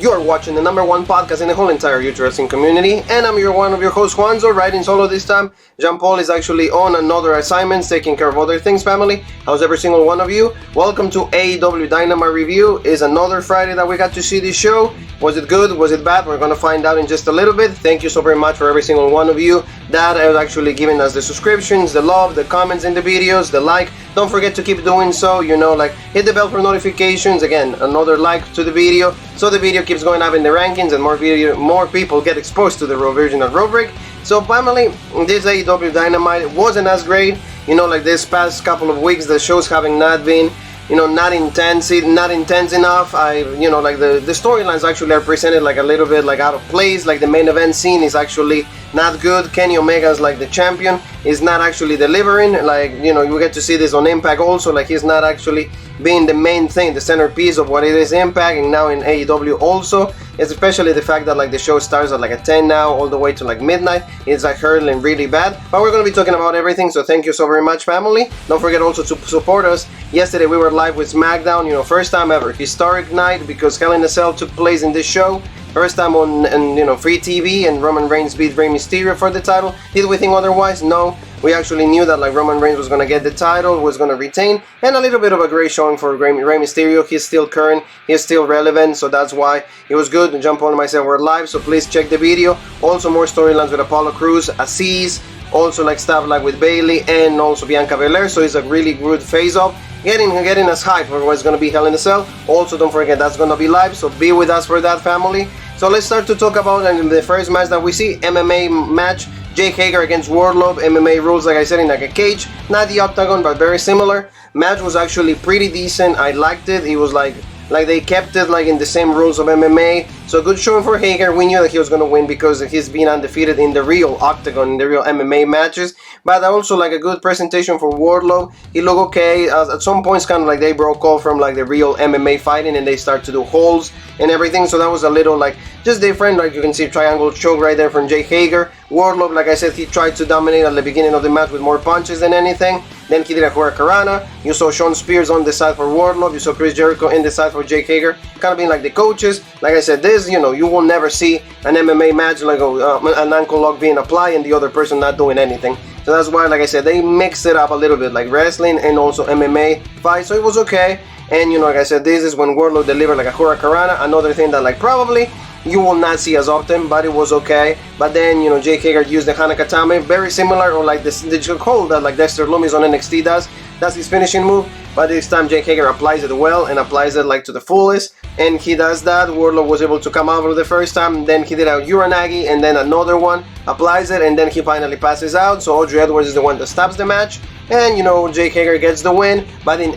You're watching the #1 podcast in the whole entire youth wrestling community, and I'm one of your hosts, Juanzo, riding solo this time. Jean-Paul is actually on another assignment, taking care of other things, family. How's every single one of you? Welcome to AEW Dynamite Review. It's another Friday that we got to see this show. Was it good? Was it bad? We're going to find out in just a little bit. Thank you so very much for every single one of you that are actually giving us the subscriptions, the love, the comments in the videos, the like. Don't forget to keep doing so, hit the bell for notifications. Again, another like to the video, so the video keeps going up in the rankings and more people get exposed to the raw version of Rubric. So family, this AEW Dynamite wasn't as great. This past couple of weeks, the shows having not been, not intense enough. The storylines actually are presented like a little bit like out of place. Like the main event scene is actually not good. Kenny Omega's like the champion is not actually delivering. We get to see this on Impact also. Like he's not actually being the main thing, the centerpiece of what it is Impact, and now in AEW also. Especially the fact that like the show starts at like at 10 now, all the way to like midnight. It's like hurtling really bad. But we're gonna be talking about everything. So thank you so very much, family. Don't forget also to support us. Yesterday we were live with Smackdown. First time ever, historic night, because Hell in a Cell took place in this show. First time on free TV, and Roman Reigns beat Rey Mysterio for the title. Did we think otherwise? No. We actually knew that like Roman Reigns was going to get the title, was going to retain, and a little bit of a great showing for Rey Mysterio. He's still current, he's still relevant, so that's why it was good. Jump on myself, we're live, so please check the video. Also more storylines with Apollo Crews, Aziz, also like stuff like with Bayley and also Bianca Belair, so it's a really good face-off. Getting us hyped for what's going to be Hell in a Cell. Also don't forget that's going to be live, so be with us for that, family. So let's start to talk about the first match that we see, MMA match. Jake Hager against Warlord. MMA rules, like I said, in like a cage, not the octagon, but very similar. Match was actually pretty decent. I liked it. It was like they kept it like in the same rules of MMA. So good showing for Hager. We knew that he was going to win because he's been undefeated in the real octagon, in the real MMA matches. But also like a good presentation for Warlord. He looked okay. At some points kind of like they broke off from like the real MMA fighting and they start to do holds and everything. So that was a little like just different. Like you can see triangle choke right there from Jake Hager. Warlord, like I said, he tried to dominate at the beginning of the match with more punches than anything. Then he did a Hurricanrana. You saw Shawn Spears on the side for Warlord. You saw Chris Jericho in the side for Jake Hager. Kind of being like the coaches. Like I said, this, you will never see an MMA match like an ankle lock being applied and the other person not doing anything. So that's why, like I said, they mixed it up a little bit, like wrestling and also MMA fight. So it was okay. And, like I said, this is when Warlord delivered like a Hurricanrana. Another thing that, like, probably you will not see as often, but it was okay. But then, Jake Hager used the Hanakatame, very similar, or like the hold that like Dexter Lumis on NXT does. That's his finishing move. But this time Jake Hager applies it well and applies it like to the fullest. And he does that. Warlord was able to come out for the first time. Then he did a Uranagi and then another one, applies it, and then he finally passes out. So Audrey Edwards is the one that stops the match. And Jake Hager gets the win. But in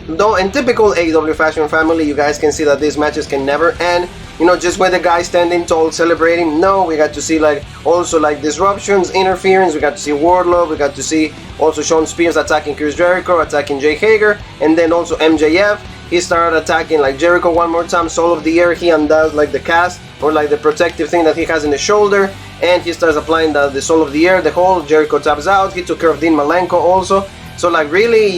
typical AEW fashion, family, you guys can see that these matches can never end. Just with the guy standing tall celebrating. No, we got to see like also like disruptions, interference. We got to see Warlord. We got to see also Shawn Spears attacking Chris Jericho, attacking Jake Hager, and then also MJF. He started attacking like Jericho one more time. Soul of the Air. He undoes like the cast or like the protective thing that he has in the shoulder, and he starts applying the Soul of the Air. The whole Jericho taps out. He took care of Dean Malenko also. So like really,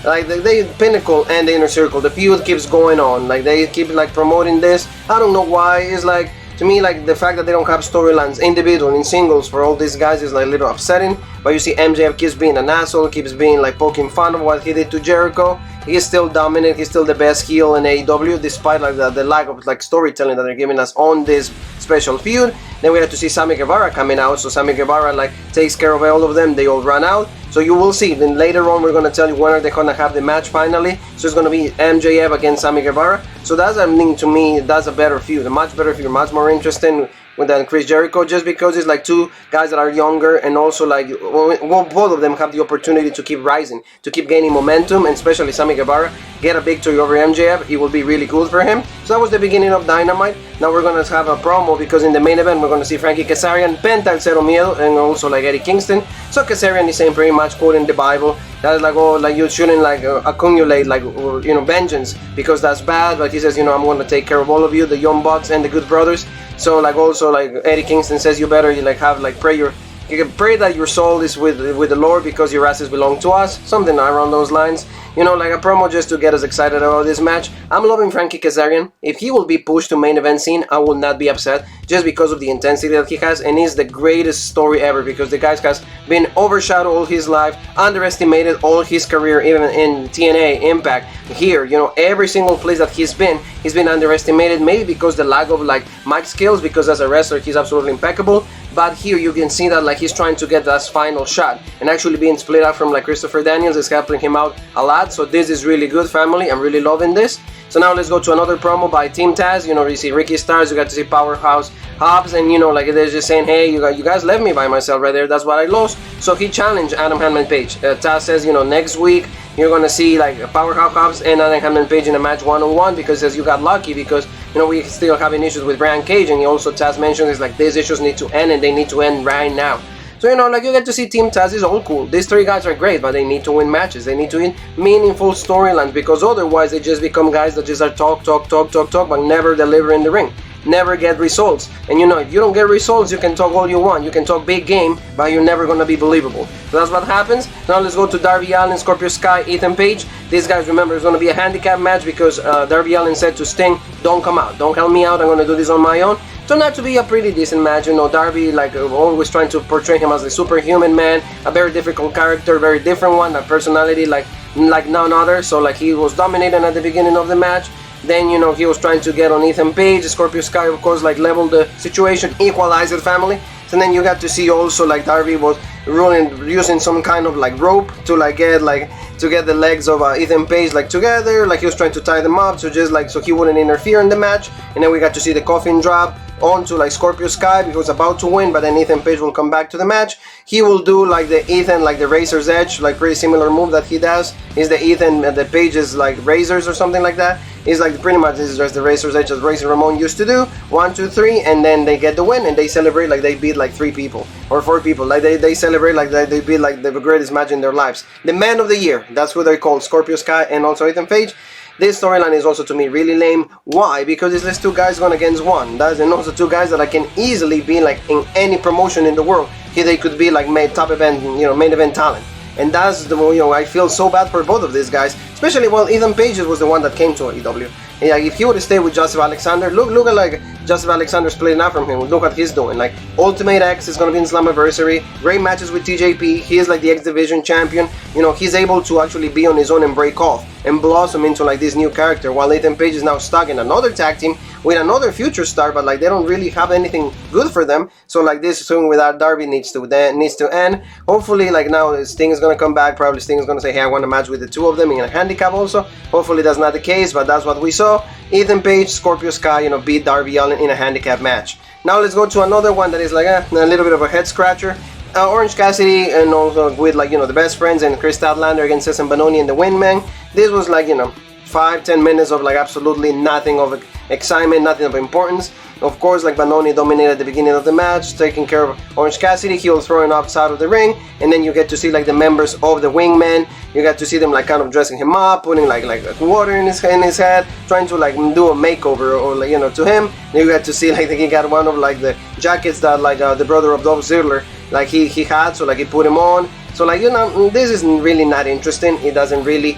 like the Pinnacle and the Inner Circle, the feud keeps going on. Like they keep like promoting this. I don't know why. It's like, to me, like the fact that they don't have storylines individual in singles for all these guys is like a little upsetting. But you see MJF keeps being an asshole, keeps being like poking fun of what he did to Jericho. He's still dominant. He's still the best heel in AEW, despite like the lack of like storytelling that they're giving us on this special feud. Then we have to see Sammy Guevara coming out. So Sammy Guevara like takes care of all of them. They all run out. So you will see. Then later on, we're going to tell you when are they going to have the match finally. So it's going to be MJF against Sammy Guevara. So that's, I mean, to me, that's a better feud. A much better feud. Much more interesting than Chris Jericho, just because it's like two guys that are younger, and also like both of them have the opportunity to keep rising, to keep gaining momentum, and especially Sammy Guevara get a victory over MJF. It will be really good for him. So that was the beginning of Dynamite. Now we're gonna have a promo, because in the main event we're gonna see Frankie Kazarian, Penta, El Cero Miedo, and also like Eddie Kingston. So Kazarian is saying pretty much, quoting the Bible, that is like, oh, like you shouldn't like accumulate like vengeance, because that's bad. But he says, I'm gonna take care of all of you, the Young Bucks and the Good Brothers. So like also like Eddie Kingston says, you better like have like prayer You can pray that your soul is with the Lord because your asses belong to us, something around those lines. You know, like a promo just to get us excited about this match. I'm loving Frankie Kazarian. If he will be pushed to main event scene, I will not be upset, just because of the intensity that he has, and he's the greatest story ever, because the guy has been overshadowed all his life, underestimated all his career, even in TNA, Impact, here, you know, every single place that he's been underestimated, maybe because the lack of like mic skills, because as a wrestler he's absolutely impeccable, but here you can see that like he's trying to get that final shot, and actually being split up from like Christopher Daniels is helping him out a lot. So this is really good, family. I'm really loving this. So now let's go to another promo by Team Taz. You know, you see Ricky Starks, you got to see Powerhouse Hobbs, and you know, like they're just saying, hey, you guys left me by myself right there, that's what I lost. So he challenged Adam Hangman Page. Taz says, you know, next week you're gonna see like Powerhouse Hobbs and Adam Hangman Page in a match one-on-one, because as you got lucky, because you know we still having issues with Brian Cage, and he also, Taz mentioned, is like these issues need to end, and they need to end right now. So, you know, like you get to see Team Taz is all cool. These three guys are great, but they need to win matches. They need to win meaningful storylines, because otherwise they just become guys that just are talk, but never deliver in the ring. Never get results. And you know, if you don't get results, you can talk all you want. You can talk big game, but you're never gonna be believable. So that's what happens. Now let's go to Darby Allin, Scorpio Sky, Ethan Page. These guys, remember, it's gonna be a handicap match, because Darby Allin said to Sting, don't come out, don't help me out, I'm gonna do this on my own. Turned out to be a pretty decent match. You know, Darby like always trying to portray him as the superhuman man, a very difficult character, very different one, a personality like none other. So like he was dominating at the beginning of the match. Then, you know, he was trying to get on Ethan Page. Scorpio Sky, of course, like leveled the situation, equalized the family. And then you got to see also like Darby was using some kind of like rope to like get the legs of Ethan Page like together, like he was trying to tie them up, so just like so he wouldn't interfere in the match. And then we got to see the coffin drop onto like Scorpio Sky, because he was about to win, but then Ethan Page will come back to the match. He will do like the Ethan, like the Razor's Edge, like pretty similar move that he does. Is the Ethan the Page's like razors or something like that. It's like pretty much this is just the Razor's Edge as Razor Ramon used to do. 1, 2, 3, and then they get the win, and they celebrate like they beat like 3 people or 4 people. Like they celebrate like they beat like the greatest match in their lives. The Man of the Year, that's who they're called, Scorpio Sky and also Ethan Page. This storyline is also to me really lame. Why? Because it's just 2 guys going against 1. And also 2 guys that I can easily be like in any promotion in the world. Here they could be like top event, you know, main event talent. And that's the, you know, I feel so bad for both of these guys, especially while Ethan Page was the one that came to AEW. Yeah, if he would have stayed with Joseph Alexander, look at like Joseph Alexander splitting out from him. Look what he's doing. Like Ultimate X is gonna be in Slammiversary. Great matches with TJP. He is like the X Division champion. You know, he's able to actually be on his own and break off and blossom into like this new character. While Ethan Page is now stuck in another tag team with another future star, but like they don't really have anything good for them. So like this thing without Darby needs to end. Hopefully, like now Sting is gonna come back. Probably Sting is gonna say, hey, I want a match with the 2 of them in a handicap also. Hopefully that's not the case, but that's what we saw. Ethan Page, Scorpio Sky, you know, beat Darby Allin in a handicap match. Now let's go to another one that is like a little bit of a head scratcher. Orange Cassidy, and also with like, you know, the Best Friends and Chris Statlander against Cesar Bononi and the Wingman. This was like, you know, 5-10 minutes of like absolutely nothing of excitement, nothing of importance. Of course, like Bononi dominated at the beginning of the match, taking care of Orange Cassidy. He was throwing outside of the ring, and then you get to see like the members of the Wingman. You get to see them like kind of dressing him up, putting like water in his head, trying to like do a makeover or like, you know, to him. You get to see like he got one of like the jackets that like the brother of Dolph Ziggler like he had, so like he put him on. So like, you know, this is really not interesting. It doesn't really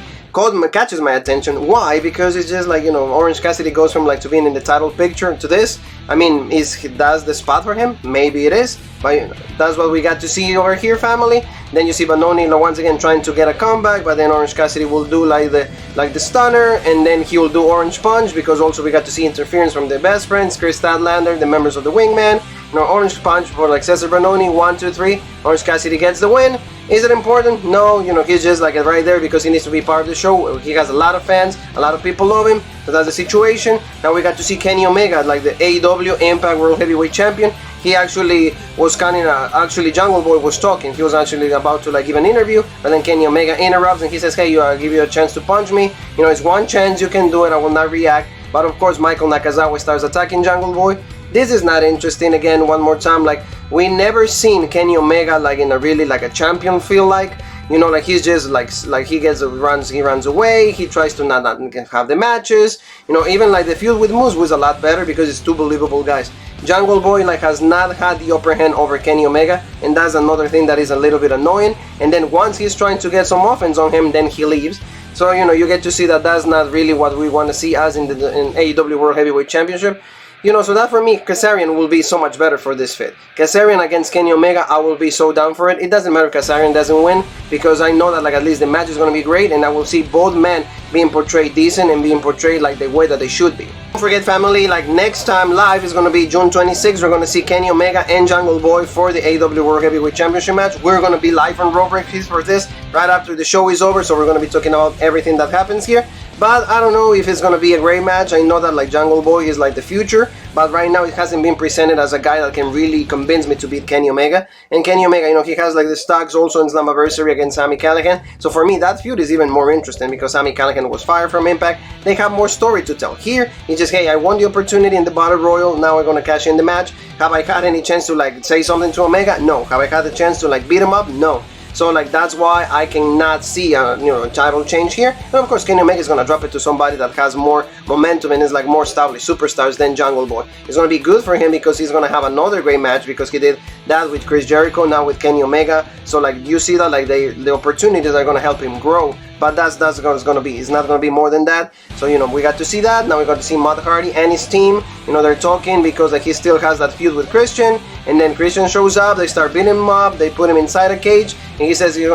catches my attention. Why? Because it's just like, you know, Orange Cassidy goes from like to being in the title picture to this. I mean, that's the spot for him? Maybe it is, but you know, that's what we got to see over here, family. Then you see Bononi once again trying to get a comeback, but then Orange Cassidy will do like the stunner, and then he will do Orange Punch, because also we got to see interference from the Best Friends, Chris Statlander, the members of the Wingman. You know, Orange Punch for like Cesar Bononi, 1, 2, 3. Orange Cassidy gets the win. Is it important? No, you know, he's just like right there because he needs to be part of the show. He has a lot of fans, a lot of people love him. So that's the situation. Now we got to see Kenny Omega, like the AEW Impact World Heavyweight Champion. He actually was actually Jungle Boy was talking. He was actually about to like give an interview, but then Kenny Omega interrupts and he says, hey, I'll give you a chance to punch me. You know, it's one chance, you can do it, I will not react. But of course, Michael Nakazawa starts attacking Jungle Boy. This is not interesting. Again, one more time, like we never seen Kenny Omega like in a really like a champion feel like. You know, like he's just like he runs away. He tries to not have the matches. You know, even like the feud with Moose was a lot better because it's two believable guys. Jungle Boy like has not had the upper hand over Kenny Omega, and that's another thing that is a little bit annoying. And then once he's trying to get some offense on him, then he leaves. So you know, you get to see that that's not really what we want to see as in AEW World Heavyweight Championship. You know, so that for me, Kazarian will be so much better for this fit. Kazarian against Kenny Omega, I will be so down for it. It doesn't matter if Kazarian doesn't win, because I know that like at least the match is going to be great, and I will see both men being portrayed decent and being portrayed like the way that they should be. Don't forget, family, like next time live is going to be June 26th. We're going to see Kenny Omega and Jungle Boy for the AEW World Heavyweight Championship match. We're going to be live on Raw Breakfast for this right after the show is over, so we're going to be talking about everything that happens here. But I don't know if it's going to be a great match. I know that like Jungle Boy is like the future, but right now it hasn't been presented as a guy that can really convince me to beat Kenny Omega. And Kenny Omega, you know, he has like the stocks also in Slammiversary against Sami Callihan. So for me, that feud is even more interesting because Sami Callihan was fired from Impact. They have more story to tell. Here, it's just, hey, I won the opportunity in the Battle Royal. Now we're going to cash in the match. Have I had any chance to like say something to Omega? No. Have I had the chance to like beat him up? No. So like that's why I cannot see a title change here. And of course Kenny Omega is gonna drop it to somebody that has more momentum and is like more established superstars than Jungle Boy. It's gonna be good for him because he's gonna have another great match because he did that with Chris Jericho, now with Kenny Omega. So like you see that like the opportunities are gonna help him grow. But that's what it's gonna be. It's not gonna be more than that. So you know we got to see that. Now we got to see Matt Hardy and his team. You know they're talking because like he still has that feud with Christian. And then Christian shows up. They start beating him up. They put him inside a cage. And he says he's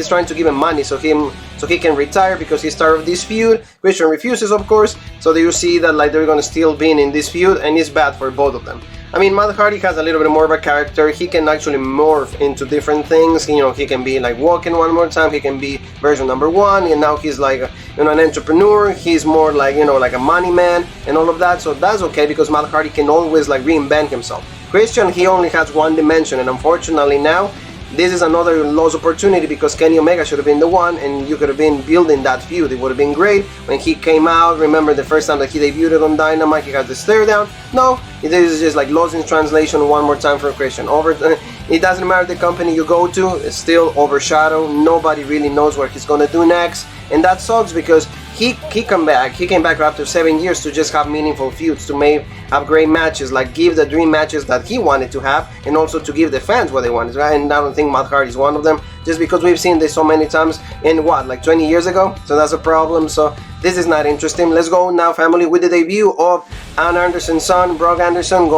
trying to give him money so he can retire because he's tired of this feud. Christian refuses, of course. So you see that like they're gonna still be in this feud, and it's bad for both of them. I mean, Matt Hardy has a little bit more of a character. He can actually morph into different things. You know, he can be like walking one more time. He can be version number 1, and now he's like an entrepreneur. He's more like like a money man and all of that. So that's okay because Matt Hardy can always like reinvent himself. Christian, he only has one dimension, and unfortunately now this is another lost opportunity because Kenny Omega should have been the one, and you could have been building that feud. It would have been great when he came out. Remember the first time that he debuted on Dynamite, he got the stare down. No, it is just like lost in translation one more time for Christian. It doesn't matter the company you go to, it's still overshadowed. Nobody really knows what he's gonna do next, and that sucks because he came back after 7 years to just have meaningful feuds, to have great matches, like give the dream matches that he wanted to have, and also to give the fans what they wanted, right? And I don't think Matt Hardy is one of them, just because we've seen this so many times in like 20 years ago. So that's a problem. So this is not interesting. Let's go now, family, with the debut of Arn Anderson's son, Brock Anderson,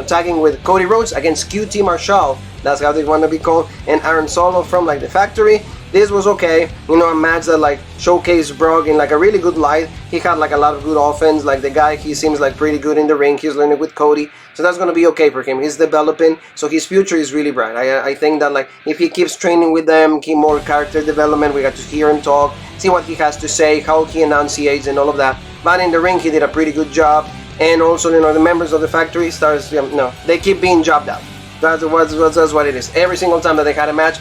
tagging with Cody Rhodes against QT Marshall. That's how they want to be called, and Aaron Solo from like the factory. This was okay, a match that like showcased Brock in like a really good light. He had like a lot of good offense. Like the guy, he seems like pretty good in the ring. He's learning with Cody, so that's gonna be okay for him. He's developing, so his future is really bright. I think that like if he keeps training with them, keep more character development, we got to hear him talk, see what he has to say, how he enunciates, and all of that. But in the ring, he did a pretty good job. And also, the members of the factory stars, they keep being jobbed out. That's what it is. Every single time that they had a match,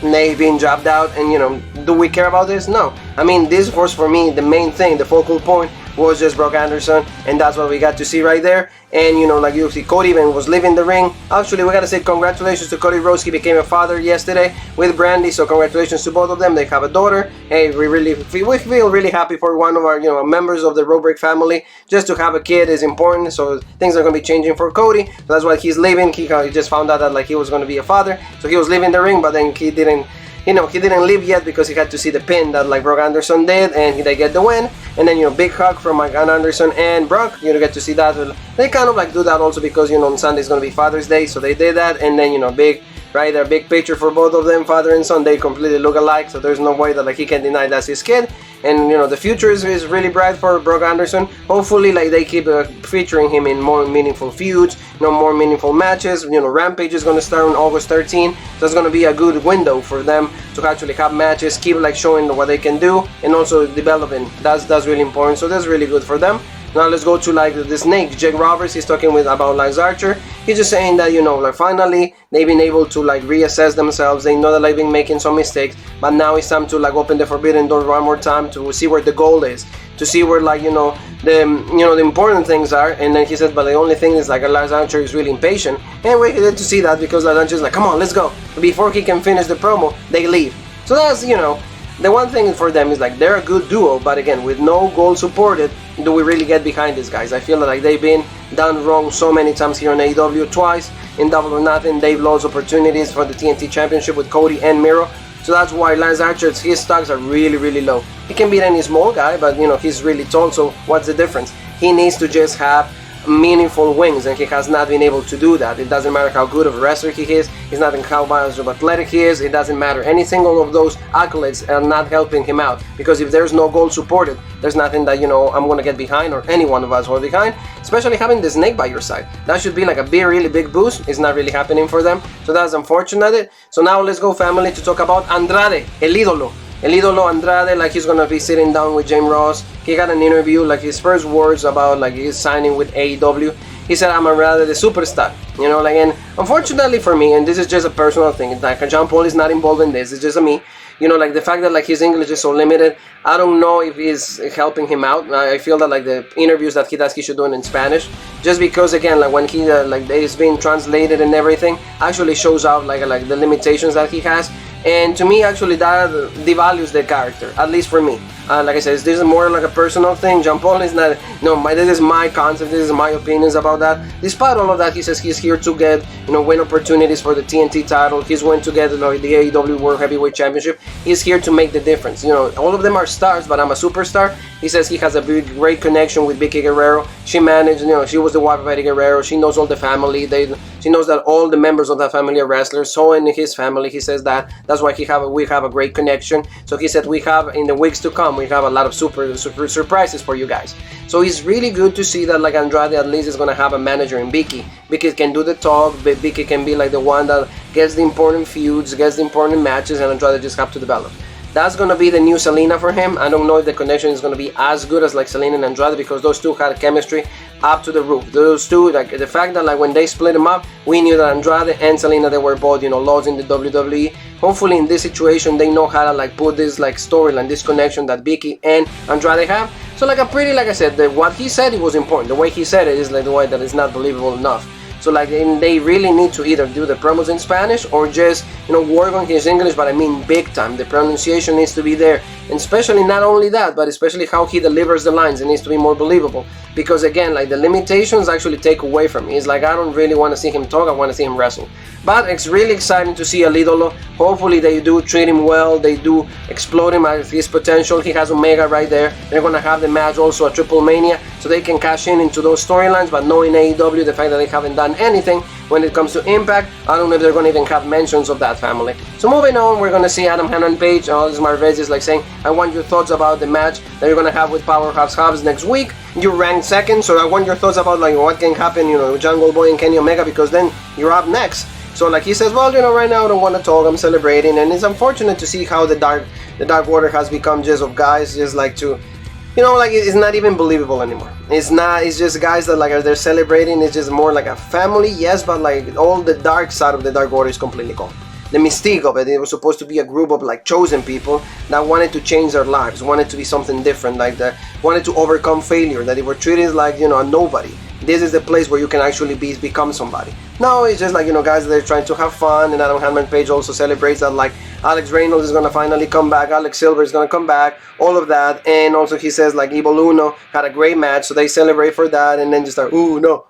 they've been jobbed out. And do we care about this? No. I mean, this was for me the main thing, the focal point was just Brock Anderson, and that's what we got to see right there. And like you see, Cody even was leaving the ring. Actually, we gotta say congratulations to Cody Rhodes. He became a father yesterday with Brandy, so congratulations to both of them. They have a daughter. Hey, we feel really happy for one of our members of the Robrick family. Just to have a kid is important, so things are gonna be changing for Cody. So that's why he's leaving. He just found out that like he was gonna be a father, so he was leaving the ring, but then he didn't. He didn't leave yet because he had to see the pin that like Brock Anderson did, and they get the win. And then big hug from Arn Anderson and Brock. You get to see that. They kind of like do that also because on Sunday is gonna be Father's Day, so they did that. And then big right there, big picture for both of them, father and son. They completely look alike, so there's no way that like he can deny that's his kid. And the future is really bright for Brock Anderson. Hopefully like they keep featuring him in more meaningful feuds, more meaningful matches. Rampage is going to start on August 13th, so it's going to be a good window for them to actually have matches, keep like showing what they can do, and also developing. That's really important, so that's really good for them. Now let's go to like the Snake, Jake Roberts. He's talking about Lance Archer. He's just saying that like finally they've been able to like reassess themselves. They know that they've been making some mistakes, but now it's time to like open the forbidden door one more time to see where the goal is, to see where like the important things are. And then he said, but the only thing is like Lance Archer is really impatient, and we get to see that because Lance Archer is like, come on, let's go. Before he can finish the promo, they leave. So that's, the one thing for them is like they're a good duo, but again, with no goal supported, do we really get behind these guys? I feel like they've been done wrong so many times here on AEW. Twice in Double or Nothing, they've lost opportunities for the TNT Championship with Cody and Miro. So that's why Lance Archer's, his stocks are really, really low. He can beat any small guy, but he's really tall, so what's the difference? He needs to just have meaningful wins, and he has not been able to do that. It doesn't matter how good of a wrestler he is, it's not how much of athletic he is, it doesn't matter. Any single of those accolades are not helping him out, because if there's no goal supported, there's nothing that I'm gonna get behind, or any one of us will be behind, especially having the Snake by your side. That should be like a really big boost. It's not really happening for them, so that's unfortunate. So now let's go, family, to talk about Andrade, El Ídolo. El Ídolo Andrade, like he's gonna be sitting down with James Ross. He got an interview, like his first words about like his signing with AEW. He said, "I'm Andrade the superstar." And unfortunately for me, and this is just a personal thing, like John Paul is not involved in this. It's just me. Like the fact that like his English is so limited, I don't know if he's helping him out. I feel that like the interviews that he does, he should do it in Spanish, just because again, like when he like it's being translated and everything, actually shows out like the limitations that he has. And to me, actually, that devalues the character, at least for me. Like I said, this is more like a personal thing. John Paul is not, this is my concept, this is my opinions about that. Despite all of that, he says he's here to get, win opportunities for the TNT title. He's going to get the AEW World Heavyweight Championship. He's here to make the difference. All of them are stars, but I'm a superstar. He says he has a great connection with Vicky Guerrero. She managed, she was the wife of Eddie Guerrero. She knows all the family. She knows that all the members of that family are wrestlers. So in his family, he says that's why we have a great connection. So he said we have, in the weeks to come, we have a lot of super surprises for you guys. So it's really good to see that like Andrade at least is going to have a manager in Vicky. Vicky can do the talk, but Vicky can be like the one that gets the important feuds, gets the important matches, and Andrade just have to develop. That's going to be the new Selena for him. I don't know if the connection is going to be as good as like Selena and Andrade, because those two had chemistry up to the roof. Those two, like the fact that like when they split them up, we knew that Andrade and Selena, they were both, lost in the WWE. Hopefully in this situation, they know how to like put this like storyline, this connection that Vicky and Andrade have. So like like I said, what he said, it was important. The way he said it is like the way that is not believable enough. So like they really need to either do the promos in Spanish or just work on his English, but I mean big time. The pronunciation needs to be there, and especially not only that, but especially how he delivers the lines. It needs to be more believable, because again, like the limitations actually take away from me. It's like I don't really want to see him talk, I want to see him wrestle. But it's really exciting to see El Ídolo. Hopefully they do treat him well, they do explode him at his potential. He has Omega right there. They're going to have the match also at Triple Mania, so they can cash in into those storylines. But knowing AEW, the fact that they haven't done anything when it comes to Impact, I don't know if they're going to even have mentions of that family. So moving on, we're going to see Adam Hangman Page. This Marvez is like saying, I want your thoughts about the match that you're going to have with Powerhouse Hobbs next week. You're ranked second, so I want your thoughts about like what can happen, with Jungle Boy and Kenny Omega, because then you're up next. So like he says, well, right now I don't want to talk, I'm celebrating, and it's unfortunate to see how the Dark Order has become just of guys just like to, like it's not even believable anymore. It's just guys that like they're celebrating. It's just more like a family, yes, but like all the dark side of the Dark Order is completely gone. The mystique of it, it was supposed to be a group of like chosen people that wanted to change their lives, wanted to be something different, like that, wanted to overcome failure, that they were treated like, a nobody. This is the place where you can actually become somebody. No, it's just like, guys that are trying to have fun, and Adam Hangman Page also celebrates that like Alex Reynolds is going to finally come back, Alex Silver is going to come back, all of that, and also he says like Evil Uno had a great match, so they celebrate for that, and then just start, ooh no.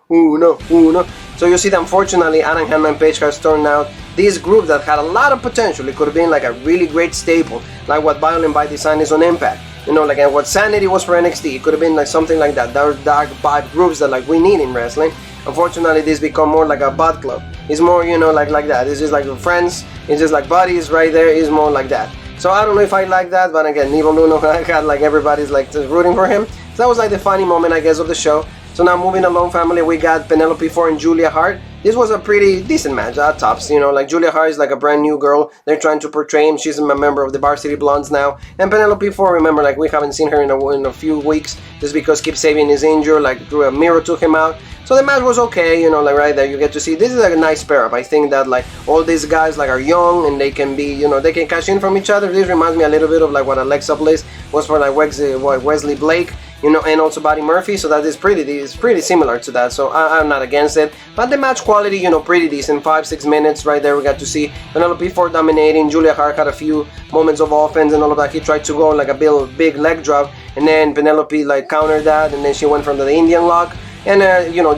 So you see that unfortunately Adam Hangman Page has turned out this group that had a lot of potential. It could have been like a really great staple, like what Violent by Design is on Impact. Like what Sanity was for NXT. It could have been like something like that. Those dark bad groups that like we need in wrestling. Unfortunately, this become more like a bud club. It's more, like that. It's just like friends. It's just like buddies right there. It's more like that. So I don't know if I like that, but again, Evil Uno had like everybody's like rooting for him. So that was like the funny moment, I guess, of the show. So now moving along, family, we got Penelope Ford and Julia Hart. This was a pretty decent match at tops, like Julia Hart is like a brand new girl. They're trying to portray him. She's a member of the Varsity Blondes now. And Penelope Ford, remember, like we haven't seen her in a few weeks just because Kip Sabian is injured, like Drew Miro took him out. So the match was okay, like right there you get to see, this is like a nice pair up. I think that like all these guys like are young and they can be, they can cash in from each other. This reminds me a little bit of like what Alexa Bliss was for like Wesley Blake. and also Buddy Murphy, so that is pretty similar to that, so I'm not against it. But the match quality, pretty decent, 5-6 minutes right there. We got to see Penelope Ford dominating. Julia Hart had a few moments of offense and all of that. He tried to go like a big leg drop, and then Penelope like countered that, and then she went from the Indian lock. And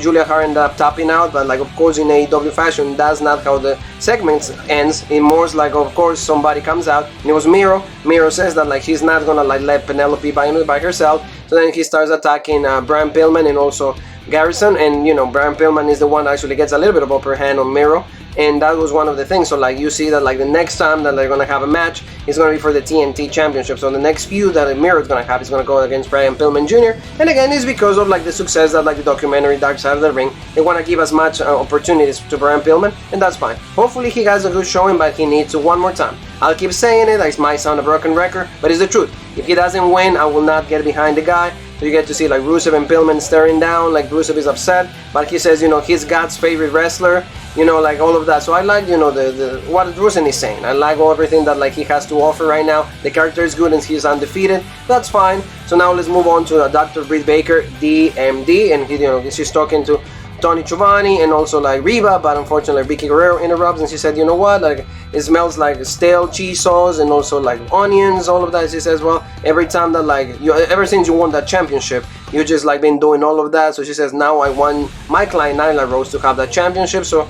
Julia Hart ended up tapping out, but like of course in AEW fashion, that's not how the segment ends. It more like of course somebody comes out, and it was Miro. Miro says that like he's not gonna like let Penelope by herself. So then he starts attacking Brian Pillman and also Garrison, and Brian Pillman is the one that actually gets a little bit of upper hand on Miro. And that was one of the things. So like you see that like the next time that they're gonna have a match is gonna be for the TNT Championship. So the next feud that Miro is gonna have is gonna go against Brian Pillman Jr. And again, it's because of like the success that like the documentary Dark Side of the Ring. They wanna give as much opportunities to Brian Pillman, and that's fine. Hopefully he has a good showing, but he needs to one more time. I'll keep saying it. It might sound a broken record, but it's the truth. If he doesn't win, I will not get behind the guy. So you get to see like Rusev and Pillman staring down, like Rusev is upset, but he says, he's God's favorite wrestler, like all of that. So I like, what Rusev is saying. I like everything that like he has to offer right now. The character is good and he's undefeated. That's fine. So now let's move on to Dr. Britt Baker, DMD, and she's talking to Tony Giovanni and also like Reba, but unfortunately Vicky Guerrero interrupts and she said, like it smells like stale cheese sauce and also like onions, all of that. She says, well, every time that like ever since you won that championship, you just like been doing all of that. So she says, now I want my client Nyla Rose to have that championship. So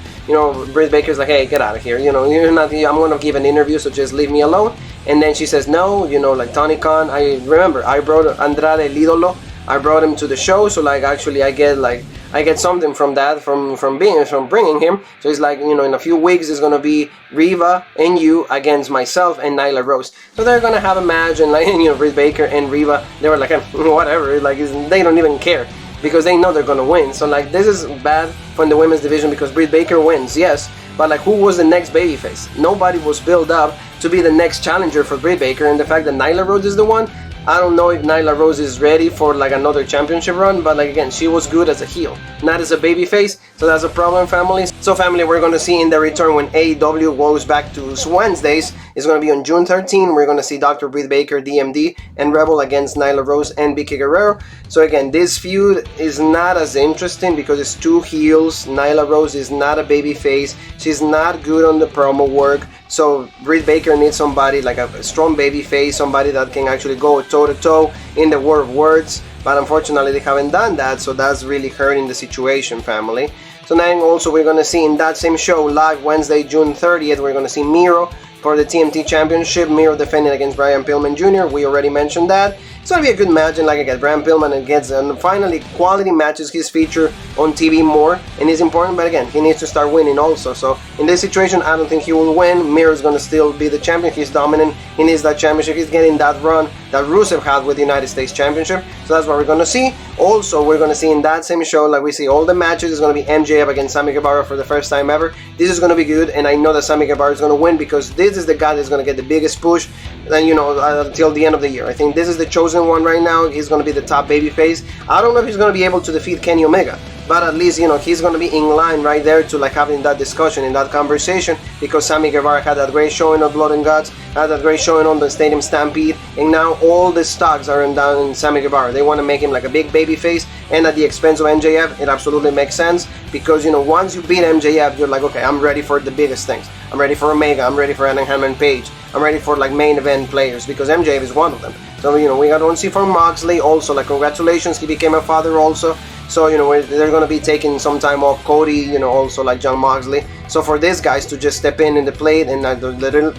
Britt Baker's like, hey, get out of here, you're not, I'm gonna give an interview, so just leave me alone. And then she says, no, like Tony Khan, I remember I brought Andrade El Idolo, I brought him to the show, so like actually I get something from that, from bringing him. So it's like, in a few weeks it's gonna be Reva and you against myself and Nyla Rose. So they're gonna have a match, and like Britt Baker and Reva, they were like whatever, like they don't even care because they know they're gonna win. So like this is bad for the women's division because Britt Baker wins, yes, but like who was the next babyface? Nobody was built up to be the next challenger for Britt Baker, and the fact that Nyla Rose is the one, I don't know if Nyla Rose is ready for like another championship run, but like again, she was good as a heel, not as a babyface, so that's a problem, family. So family, we're going to see in the return when AEW goes back to Wednesdays, it's going to be on June 13, we're going to see Dr. Britt Baker, DMD, and Rebel against Nyla Rose and Vicky Guerrero. So again, this feud is not as interesting because it's two heels. Nyla Rose is not a babyface, she's not good on the promo work. So Britt Baker needs somebody like a strong baby face, somebody that can actually go toe-to-toe in the war of words, but unfortunately they haven't done that, so that's really hurting the situation, family. So then also we're going to see in that same show, live Wednesday, June 30th, we're going to see Miro for the TNT Championship, Miro defending against Brian Pillman Jr., we already mentioned that. It's going to be a good match, and like again, Brian Pillman gets finally quality matches, his feature on TV more, and it's important, but again, he needs to start winning also. So in this situation, I don't think he will win. Miro's going to still be the champion, he's dominant, he needs that championship, he's getting that run that Rusev had with the United States Championship, so that's what we're going to see. Also, we're going to see in that same show, like we see all the matches, it's going to be MJF against Sammy Guevara for the first time ever. This is going to be good, and I know that Sammy Guevara is going to win because this is the guy that's going to get the biggest push until the end of the year. I think this is the chosen one right now. He's going to be the top babyface. I don't know if he's going to be able to defeat Kenny Omega, but at least he's going to be in line right there to like having that discussion, in that conversation, because Sammy Guevara had that great showing on Blood and Guts, had that great showing on the Stadium Stampede, and now all the stocks are down in Sammy Guevara. They want to make him like a big babyface, and at the expense of MJF. It absolutely makes sense because once you beat MJF, you're like, okay, I'm ready for the biggest things. I'm ready for Omega, I'm ready for Adam Hammond Page, I'm ready for like main event players because MJF is one of them. So we got to see for Moxley also, like congratulations, he became a father also. So they're going to be taking some time off. Cody, also like John Moxley. So for these guys to just step in the plate and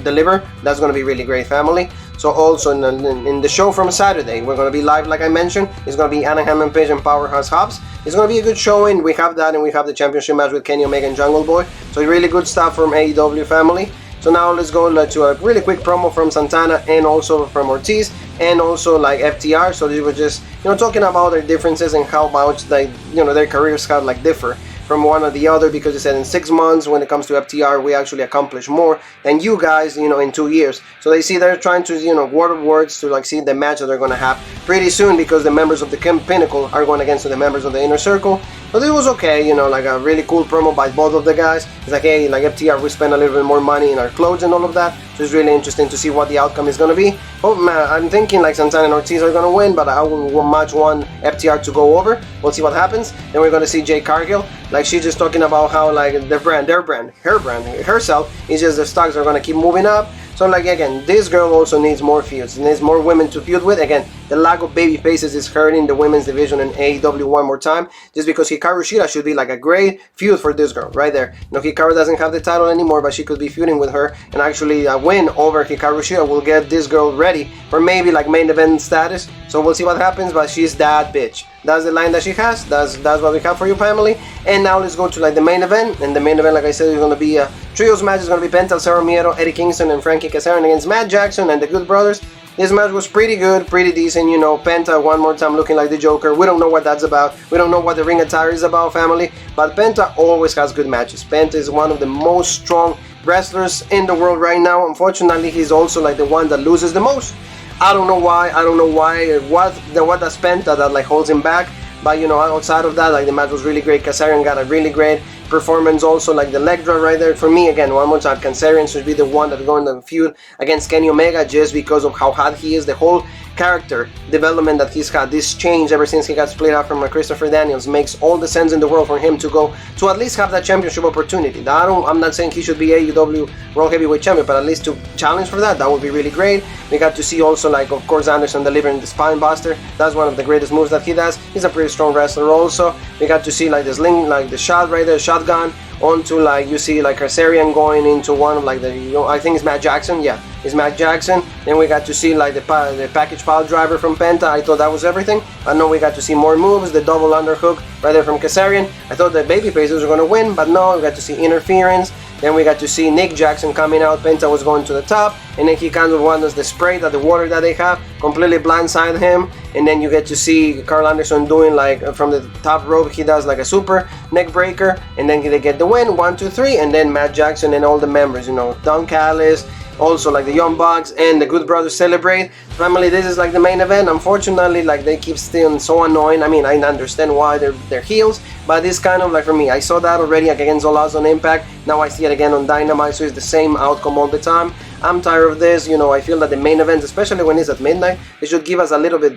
deliver, that's going to be really great, family. So also in the show from Saturday, we're going to be live, like I mentioned. It's going to be Anna Hammond Page and Powerhouse Hobbs. It's going to be a good showing. We have that, and we have the championship match with Kenny Omega and Jungle Boy. So really good stuff from AEW, family. So now let's go to a really quick promo from Santana and also from Ortiz and also like FTR. So they were just talking about their differences and how much their careers have like differ from one or the other, because they said in 6 months when it comes to FTR we actually accomplish more than you guys in 2 years. So they see they're trying to word of words to like see the match that they're going to have pretty soon, because the members of the Pinnacle are going against the members of the Inner Circle, But it was okay, you know, like a really cool promo by both of the guys. It's like, hey, like FTR, we spend a little bit more money in our clothes and all of that. So it's really interesting to see what the outcome is going to be. Oh man, I'm thinking like Santana and Ortiz are going to win, but I will much want FTR to go over. We'll see what happens. Then we're going to see Jade Cargill. Like, she's just talking about how like her brand, herself, is just the stocks are going to keep moving up. So like, again, this girl also needs more feuds. It needs more women to feud with. Again, the lack of baby faces is hurting the women's division in AEW one more time. Just because Hikaru Shida should be like a great feud for this girl right there. You know, Hikaru doesn't have the title anymore, but she could be feuding with her, and actually a win over Hikaru Shida will get this girl ready for maybe like main event status. So we'll see what happens, but she's that bitch. That's the line that she has. That's what we have for you, family. And now let's go to like the main event. And the main event, like I said, is going to be a trios match. It's going to be Penta, Cero Miedo, Eddie Kingston, and Frankie Kazarian against Matt Jackson and the Good Brothers. This match was pretty good, pretty decent. You know, Penta one more time looking like the Joker. We don't know what that's about. We don't know what the ring attire is about, family. But Penta always has good matches. Penta is one of the most strong wrestlers in the world right now. Unfortunately, he's also like the one that loses the most. I don't know why. What does Penta that like holds him back? But you know, outside of that, like the match was really great. Kazarian got a really great performance also, like the leg drop right there. For me, again, one more time, Kazarian should be the one that's going to feud against Kenny Omega just because of how hot he is. The whole character development that he's had, this change ever since he got split out from Christopher Daniels, makes all the sense in the world for him to go to at least have that championship opportunity. I'm not saying he should be AEW World Heavyweight Champion, but at least to challenge for that would be really great. We got to see also, like, of course, Anderson delivering the spine buster. That's one of the greatest moves that he does. He's a pretty strong wrestler also. We got to see like the sling, like the shot right there, shotgun onto, like, you see like Kazarian going into one of like the, you know, I think it's Matt Jackson. Yeah, it's Matt Jackson. Then we got to see like the package pile driver from Penta. I thought that was everything. I know we got to see more moves, the double underhook right there from Kazarian. I thought the babyfaces were going to win, but no, we got to see interference. Then we got to see Nick Jackson coming out. Penta was going to the top, and then he kind of wants the spray, that the water that they have completely blindside him. And then you get to see Carl Anderson doing like from the top rope, he does like a super neck breaker, and then they get the win, 1, 2, 3, and then Matt Jackson and all the members, you know, Don Callis, also like the Young Bucks and the Good Brothers celebrate. Family, this is like the main event. Unfortunately, like they keep still so annoying. I mean, I understand why they're heels, but it's kind of like, for me, I saw that already like against All Out on Impact. Now I see it again on Dynamite, so it's the same outcome all the time. I'm tired of this. You know, I feel that the main event, especially when it's at midnight, it should give us a little bit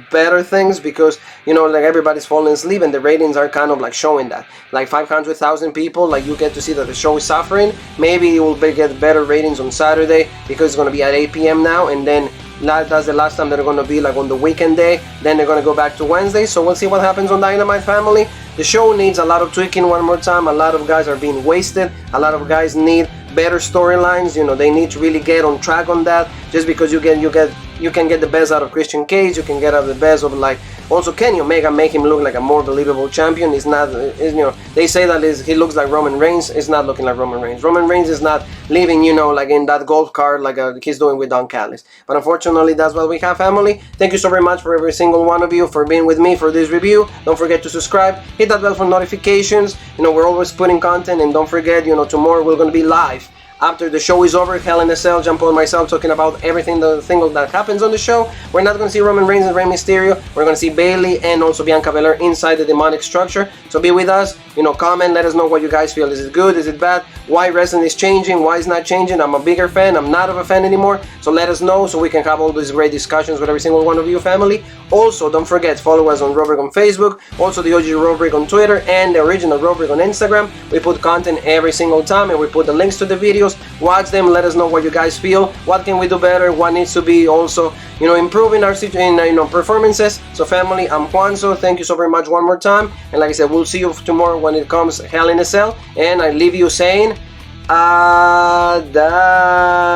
better things, because you know, like everybody's falling asleep and the ratings are kind of like showing that, like 500,000 people, like you get to see that the show is suffering. Maybe it will get better ratings on Saturday because it's going to be at 8 p.m. now, and then that's the last time they're going to be like on the weekend day. Then they're going to go back to Wednesday, so we'll see what happens on Dynamite, family. The show needs a lot of tweaking one more time. A lot of guys are being wasted. A lot of guys need better storylines. You know, they need to really get on track on that. Just because you can get the best out of Christian Cage, you can get out the best of like also Kenny Omega, make him look like a more believable champion. He's not, you know, they say that he looks like Roman Reigns. It's not looking like Roman Reigns. Roman Reigns is not living, you know, like in that golf cart like he's doing with Don Callis. But unfortunately, that's what we have, family. Thank you so very much for every single one of you for being with me for this review. Don't forget to subscribe, hit that bell for notifications. You know, we're always putting content, and don't forget, you know, tomorrow we're going to be live after the show is over. Hell in a Cell, Jump on myself, talking about everything that happens on the show. We're not going to see Roman Reigns and Rey Mysterio. We're going to see Bayley and also Bianca Belair inside the demonic structure. So be with us. You know, comment, let us know what you guys feel. Is it good? Is it bad? Why wrestling is changing? Why it's not changing? I'm a bigger fan. I'm not of a fan anymore. So let us know so we can have all these great discussions with every single one of you, family. Also, don't forget, follow us on Robert on Facebook, also the OG Robert on Twitter, and the original Robert on Instagram. We put content every single time, and we put the links to the videos. Watch them, let us know what you guys feel. What can we do better? What needs to be also, you know, improving our performances. So family, I'm Juanzo. Thank you so very much one more time. And like I said, we'll see you tomorrow when it comes Hell in a Cell. And I leave you saying, Ada.